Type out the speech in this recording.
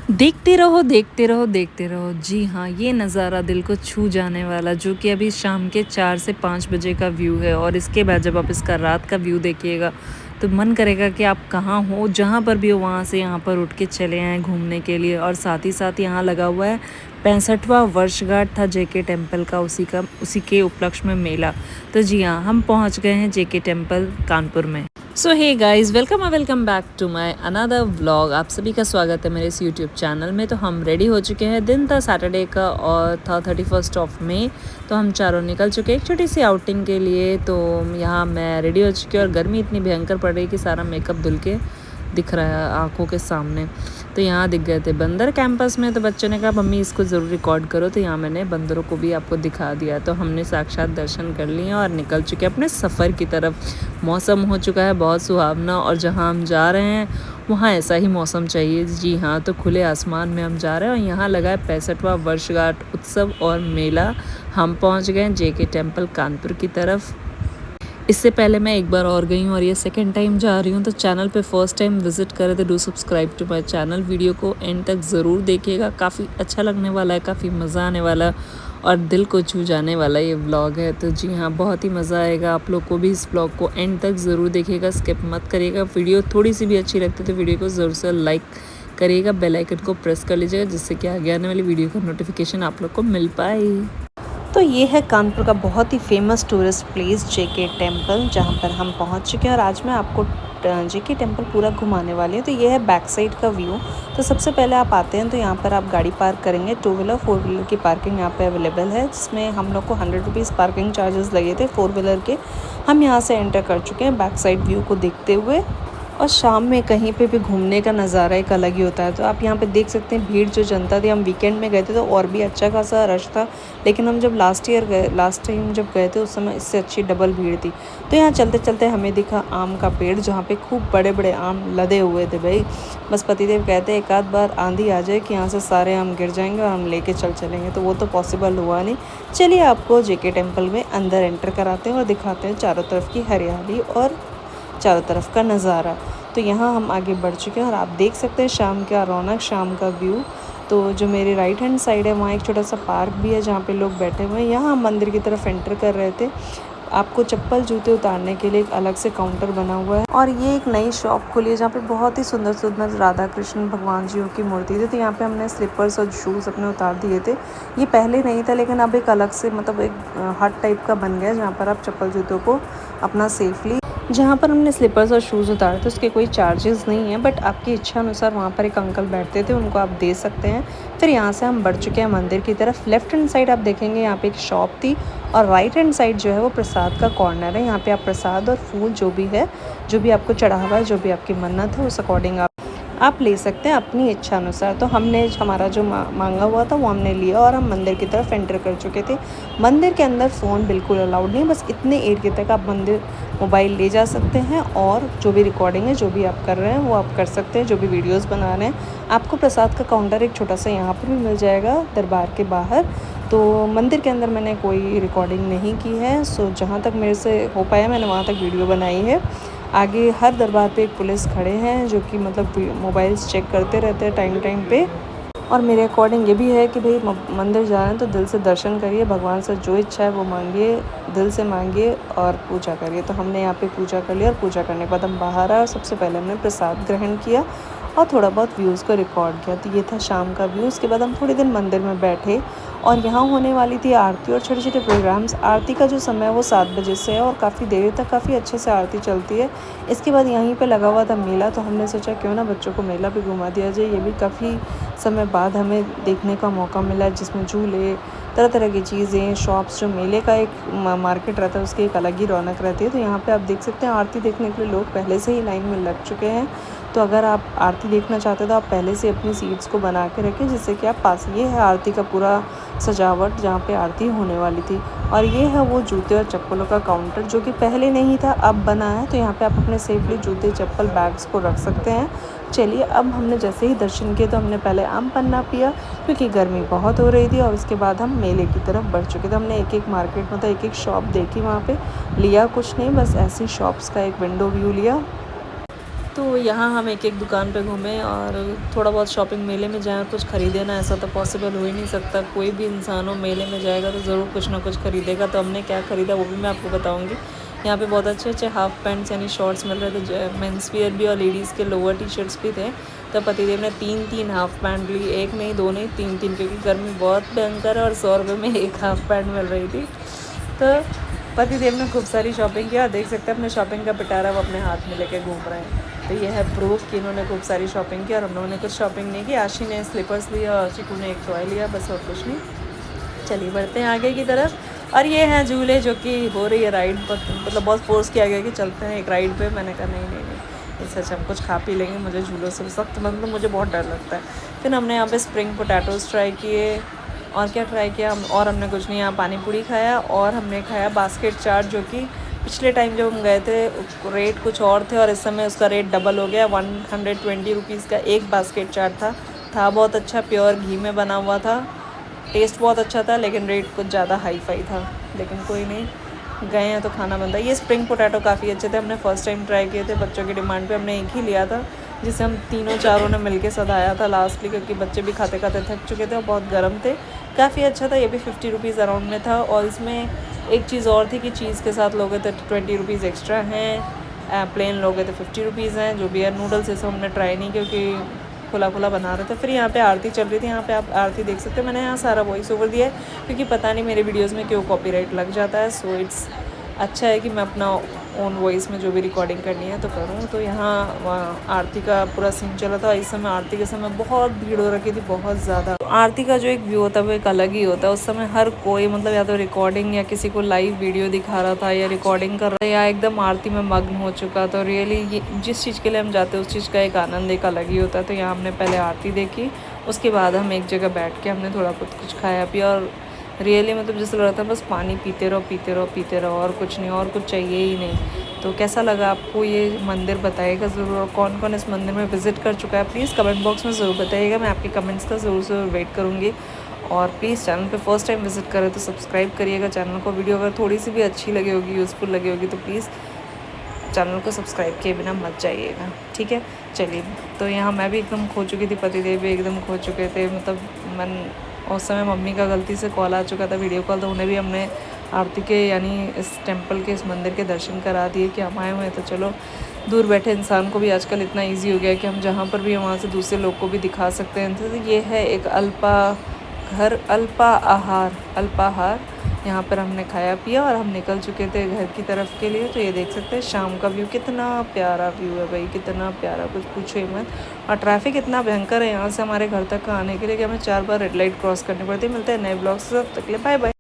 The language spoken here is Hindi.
देखते रहो, देखते रहो, देखते रहो। जी हाँ, ये नज़ारा दिल को छू जाने वाला जो कि अभी शाम के 4 से 5 बजे का व्यू है और इसके बाद जब आप इसका रात का व्यू देखिएगा, तो मन करेगा कि आप कहाँ हो, जहाँ पर भी हो वहाँ से यहाँ पर उठ के चले आएँ घूमने के लिए। और साथ ही साथ यहाँ लगा हुआ है 65वां वर्षगांठ था जेके टेम्पल का, उसी के उपलक्ष्य में मेला। तो जी हाँ, हम पहुँच गए हैं जेके टेम्पल कानपुर में। So hey guys, welcome back to my another vlog. आप सभी का स्वागत है मेरे इस यूट्यूब चैनल में। तो हम रेडी हो चुके हैं, दिन था सैटरडे का और था 31 ऑफ मई। तो हम चारों निकल चुके हैं एक छोटी सी आउटिंग के लिए। तो यहाँ मैं रेडी हो चुकी हूँ और गर्मी इतनी भयंकर पड़ रही कि सारा मेकअप धुल के दिख रहा है आँखों के सामने। तो यहाँ दिख गए थे बंदर कैंपस में। तो बच्चों ने कहा मम्मी इसको ज़रूर रिकॉर्ड करो, तो यहाँ मैंने बंदरों को भी आपको दिखा दिया। तो हमने साक्षात दर्शन कर लिए और निकल चुके अपने सफ़र की तरफ। मौसम हो चुका है बहुत सुहावना और जहाँ हम जा रहे हैं वहाँ ऐसा ही मौसम चाहिए। जी हाँ, तो खुले आसमान में हम जा रहे हैं और यहाँ लगा है 65वां वर्षगांठ उत्सव और मेला। हम पहुँच गए जेके टेम्पल कानपुर की तरफ। इससे पहले मैं एक बार और गई हूँ और ये सेकंड टाइम जा रही हूँ। तो चैनल पे फर्स्ट टाइम विजिट करें तो do subscribe to my channel. Video को एंड तक ज़रूर देखिएगा, काफ़ी अच्छा लगने वाला है, काफ़ी मज़ा आने वाला और दिल को छू जाने वाला ये व्लॉग है। तो जी हाँ, बहुत ही मज़ा आएगा। आप लोग को भी इस व्लॉग को एंड तक ज़रूर देखिएगा, स्किप मत करिएगा। वीडियो थोड़ी सी भी अच्छी लगती है तो वीडियो को ज़रूर से लाइक करिएगा, बेल आइकन को प्रेस कर लीजिएगा जिससे कि आगे आने वाली वीडियो का नोटिफिकेशन आप लोग को मिल पाए। तो ये है कानपुर का बहुत ही famous tourist place JK temple, जहाँ पर हम पहुँच चुके हैं और आज मैं आपको जेके टेम्पल पूरा घुमाने वाली हूँ। तो ये है बैक साइड का व्यू। तो सबसे पहले आप आते हैं तो यहाँ पर आप गाड़ी पार्क करेंगे। 2 व्हीलर 4 व्हीलर की पार्किंग यहाँ पे अवेलेबल है, जिसमें हम लोग को 100 रुपीज़ पार्किंग चार्जेस लगे थे 4 व्हीलर के। हम यहाँ से एंटर कर चुके हैं बैक साइड व्यू को देखते हुए। और शाम में कहीं पे भी घूमने का नज़ारा एक अलग ही होता है। तो आप यहाँ पे देख सकते हैं भीड़ जो जनता थी। हम वीकेंड में गए थे तो और भी अच्छा खासा रश था, लेकिन हम जब लास्ट टाइम जब गए थे उस समय इससे अच्छी डबल भीड़ थी। तो यहाँ चलते चलते हमें दिखा आम का पेड़, जहाँ पे खूब बड़े बड़े आम लदे हुए थे भाई। बस पतिदेव कहते हैं एक आध बार आंधी आ जाए कि यहाँ से सारे आम गिर जाएंगे और हम लेके चलेंगे, तो वो तो पॉसिबल हुआ नहीं। चलिए आपको जेके टेम्पल में अंदर एंटर कराते हैं और दिखाते हैं चारों तरफ की हरियाली और चारों तरफ का नज़ारा। तो यहाँ हम आगे बढ़ चुके हैं और आप देख सकते हैं शाम का रौनक, शाम का व्यू। तो जो मेरे राइट हैंड साइड है वहाँ एक छोटा सा पार्क भी है जहाँ पे लोग बैठे हुए हैं। यहाँ हम मंदिर की तरफ एंटर कर रहे थे। आपको चप्पल जूते उतारने के लिए एक अलग से काउंटर बना हुआ है और ये एक नई शॉप खुली है जहाँ पे बहुत ही सुंदर सुंदर राधा कृष्ण भगवान जी की मूर्ति थी। तो यहाँ पे हमने स्लीपर्स और शूज़ अपने उतार दिए थे। ये पहले नहीं था, लेकिन अब एक अलग से मतलब एक हट टाइप का बन गया जहाँ पर आप चप्पल जूतों को अपना सेफली, जहाँ पर हमने स्लीपर्स और शूज़ उतारे थे उसके कोई चार्जेस नहीं है, बट आपकी इच्छा अनुसार वहाँ पर एक अंकल बैठते थे, उनको आप दे सकते हैं। फिर यहाँ से हम बढ़ चुके हैं मंदिर की तरफ। लेफ्ट हैंड साइड आप देखेंगे यहाँ पे एक शॉप थी और राइट हैंड साइड जो है वो प्रसाद का कॉर्नर है। यहाँ पे आप प्रसाद और फूल जो भी है, जो भी आपको चढ़ा हुआ है, जो भी आपकी मन्नत है, उस अकॉर्डिंग आप ले सकते हैं अपनी इच्छा अनुसार। तो हमने हमारा जो मांगा हुआ था वो हमने लिया और हम मंदिर की तरफ एंटर कर चुके थे। मंदिर के अंदर फ़ोन बिल्कुल अलाउड नहीं, बस इतने एरिया तक आप मंदिर मोबाइल ले जा सकते हैं और जो भी रिकॉर्डिंग है, जो भी आप कर रहे हैं वो आप कर सकते हैं, जो भी वीडियोस बना रहे हैं। आपको प्रसाद का काउंटर एक छोटा सा यहाँ पर भी मिल जाएगा दरबार के बाहर। तो मंदिर के अंदर मैंने कोई रिकॉर्डिंग नहीं की है, सो जहाँ तक मेरे से हो पाया मैंने वहाँ तक वीडियो बनाई है। आगे हर दरबार पे एक पुलिस खड़े हैं जो कि मतलब मोबाइल्स चेक करते रहते हैं टाइम पे। और मेरे अकॉर्डिंग ये भी है कि भाई मंदिर जा रहे हैं तो दिल से दर्शन करिए, भगवान से जो इच्छा है वो मांगिए, दिल से मांगिए और पूजा करिए। तो हमने यहाँ पे पूजा कर लिया और पूजा करने के बाद हम बाहर आए और सबसे पहले हमने प्रसाद ग्रहण किया और थोड़ा बहुत व्यूज़ को रिकॉर्ड किया। तो ये था शाम का व्यू। उसके बाद हम थोड़ी देर मंदिर में बैठे और यहाँ होने वाली थी आरती और छोटे छोटे प्रोग्राम्स। आरती का जो समय है वो 7 बजे से है और काफ़ी देर तक काफ़ी अच्छे से आरती चलती है। इसके बाद यहीं पे लगा हुआ था मेला, तो हमने सोचा क्यों ना बच्चों को मेला भी घुमा दिया जाए। ये भी काफ़ी समय बाद हमें देखने का मौका मिला, जिसमें झूले, तरह तरह की चीज़ें, शॉप्स। जो मेले का एक मार्केट रहता है उसकी एक अलग ही रौनक रहती है। तो यहाँ पे आप देख सकते हैं आरती देखने के लिए लोग पहले से ही लाइन में लग चुके हैं। तो अगर आप आरती देखना चाहते हो तो आप पहले से अपनी सीट्स को बना के रखें, जिससे कि आप पास। ये है आरती का पूरा सजावट जहाँ पे आरती होने वाली थी। और ये है वो जूते और चप्पलों का काउंटर जो कि पहले नहीं था, अब बना है। तो यहाँ पे आप अपने सेफली जूते, चप्पल, बैग्स को रख सकते हैं। चलिए, अब हमने जैसे ही दर्शन किए तो हमने पहले आम पन्ना पिया क्योंकि गर्मी बहुत हो रही थी और उसके बाद हम मेले की तरफ बढ़ चुके थे। हमने एक एक मार्केट मतलब एक एक शॉप देखी, वहाँ पे लिया कुछ नहीं, बस ऐसी शॉप्स का एक विंडो व्यू लिया। तो यहाँ हम एक एक दुकान पे घूमे और थोड़ा बहुत शॉपिंग, मेले में जाए कुछ ख़रीदे ना, ऐसा तो पॉसिबल हो ही नहीं सकता। कोई भी इंसान हो मेले में जाएगा तो ज़रूर कुछ ना कुछ ख़रीदेगा। तो हमने क्या ख़रीदा वो भी मैं आपको बताऊँगी। यहाँ पे बहुत अच्छे अच्छे हाफ़ पैंट्स यानी शॉर्ट्स मिल रहे थे, मेंस वियर भी और लेडीज़ के लोअर टी शर्ट्स भी थे। तो पतिदेव ने 3 हाफ़ पैंट ली, एक नहीं दो नहीं 3 क्योंकि गर्मी बहुत भयंकर है और 100 रुपये में एक हाफ़ पैंट मिल रही थी। तो पतिदेव ने खूब सारी शॉपिंग किया। देख सकते हैं अपने शॉपिंग का पिटारा वो अपने हाथ में लेके घूम रहे हैं। तो ये है प्रूफ कि इन्होंने खूब सारी शॉपिंग की और हम लोगों ने कुछ शॉपिंग नहीं की। आशी ने स्लीपर्स लिया और चिकू ने एक टॉय लिया, बस और कुछ नहीं। चलिए बढ़ते हैं आगे की तरफ। और ये हैं झूले जो कि हो रही है राइड, मतलब बहुत फोर्स किया गया कि चलते हैं एक राइड पे। मैंने कहा नहीं नहीं नहीं, इससे अच्छा हम कुछ खा पी लेंगे, मुझे झूलों से सख्त मतलब मुझे बहुत डर लगता है। फिर हमने यहाँ पे स्प्रिंग पोटैटोज़ ट्राई किए और क्या ट्राई किया हम, और हमने कुछ नहीं, यहाँ पानी पूरी खाया और हमने खाया बास्केट चाट, जो कि पिछले टाइम जब हम गए थे रेट कुछ और थे और इस समय उसका रेट डबल हो गया। 120 रुपीज़ का एक बास्केट चाट था बहुत अच्छा, प्योर घी में बना हुआ था, टेस्ट बहुत अच्छा था, लेकिन रेट कुछ ज़्यादा हाई फाई था। लेकिन कोई नहीं, गए हैं तो खाना बनता है। ये स्प्रिंग पोटैटो काफ़ी अच्छे थे, हमने फ़र्स्ट टाइम ट्राई किए थे बच्चों की डिमांड पे। हमने एक ही लिया था जिसे हम तीनों चारों ने मिलके सधाया था लास्टली, क्योंकि बच्चे भी खाते खाते थक चुके थे और बहुत गर्म थे। काफ़ी अच्छा था, ये भी 50 रुपीज़ अराउंड में था। और इसमें एक चीज़ और थी कि चीज़ के साथ लोगे तो 20 रुपीज़ एक्स्ट्रा हैं, प्लेन लोगे तो 50 रुपीज़ हैं। जो भी है नूडल्स ये सब हमने ट्राई नहीं, क्योंकि खुला खुला बना रहे थे। फिर यहाँ पे आरती चल रही थी, यहाँ पे आप आरती देख सकते हैं। मैंने यहाँ सारा वॉइस ओवर दिया है क्योंकि पता नहीं मेरे वीडियोस में क्यों कॉपीराइट लग जाता है। सो इट्स अच्छा है कि मैं अपना ओन वॉइस में जो भी रिकॉर्डिंग करनी है तो करूँ। तो यहाँ आरती का पूरा सीन चला था। इस समय आरती के समय बहुत भीड़ हो रखी थी, बहुत ज़्यादा। तो आरती का जो एक व्यू होता है वो एक अलग ही होता है। उस समय हर कोई मतलब या तो रिकॉर्डिंग या किसी को लाइव वीडियो दिखा रहा था या रिकॉर्डिंग कर रहा था या एकदम आरती में मग्न हो चुका। तो रियली ये जिस चीज़ के लिए हम जाते हैं उस चीज़ का एक आनंद एक अलग ही होता है। तो यहाँ हमने पहले आरती देखी, उसके बाद हम एक जगह बैठ के हमने थोड़ा कुछ खाया पिया और रियली मतलब जैसे लग रहा था बस पानी पीते रहो और कुछ नहीं, और कुछ चाहिए ही नहीं। तो कैसा लगा आपको ये मंदिर बताइएगा ज़रूर, और कौन कौन इस मंदिर में विज़िट कर चुका है प्लीज़ कमेंट बॉक्स में ज़रूर बताइएगा। मैं आपके कमेंट्स का ज़रूर वेट करूँगी। और प्लीज़ चैनल पे फर्स्ट टाइम विज़िट करें तो सब्सक्राइब करिएगा चैनल को। वीडियो अगर थोड़ी सी भी अच्छी लगी होगी, यूज़फुल लगी होगी तो प्लीज़ चैनल को सब्सक्राइब किए बिना मत जाइएगा, ठीक है। चलिए, तो यहाँ मैं भी एकदम खो चुकी थी, पतिदेव भी एकदम खो चुके थे। मतलब मन उस समय मम्मी का गलती से कॉल आ चुका था, वीडियो कॉल, तो उन्हें भी हमने आरती के यानी इस टेंपल के, इस मंदिर के दर्शन करा दिए कि हम आए हुए हैं। तो चलो, दूर बैठे इंसान को भी आजकल इतना इजी हो गया है कि हम जहाँ पर भी हैं वहाँ से दूसरे लोग को भी दिखा सकते हैं। तो ये है एक अल्पाहार। यहाँ पर हमने खाया पिया और हम निकल चुके थे घर की तरफ के लिए। तो ये देख सकते हैं शाम का व्यू, कितना प्यारा व्यू है भाई, कितना प्यारा, कुछ पूछो ही मत। और ट्रैफिक इतना भयंकर है यहाँ से हमारे घर तक आने के लिए कि हमें 4 बार रेड लाइट क्रॉस करनी पड़ती है। मिलते हैं नए ब्लॉग्स से, तब तक के लिए बाय बाय।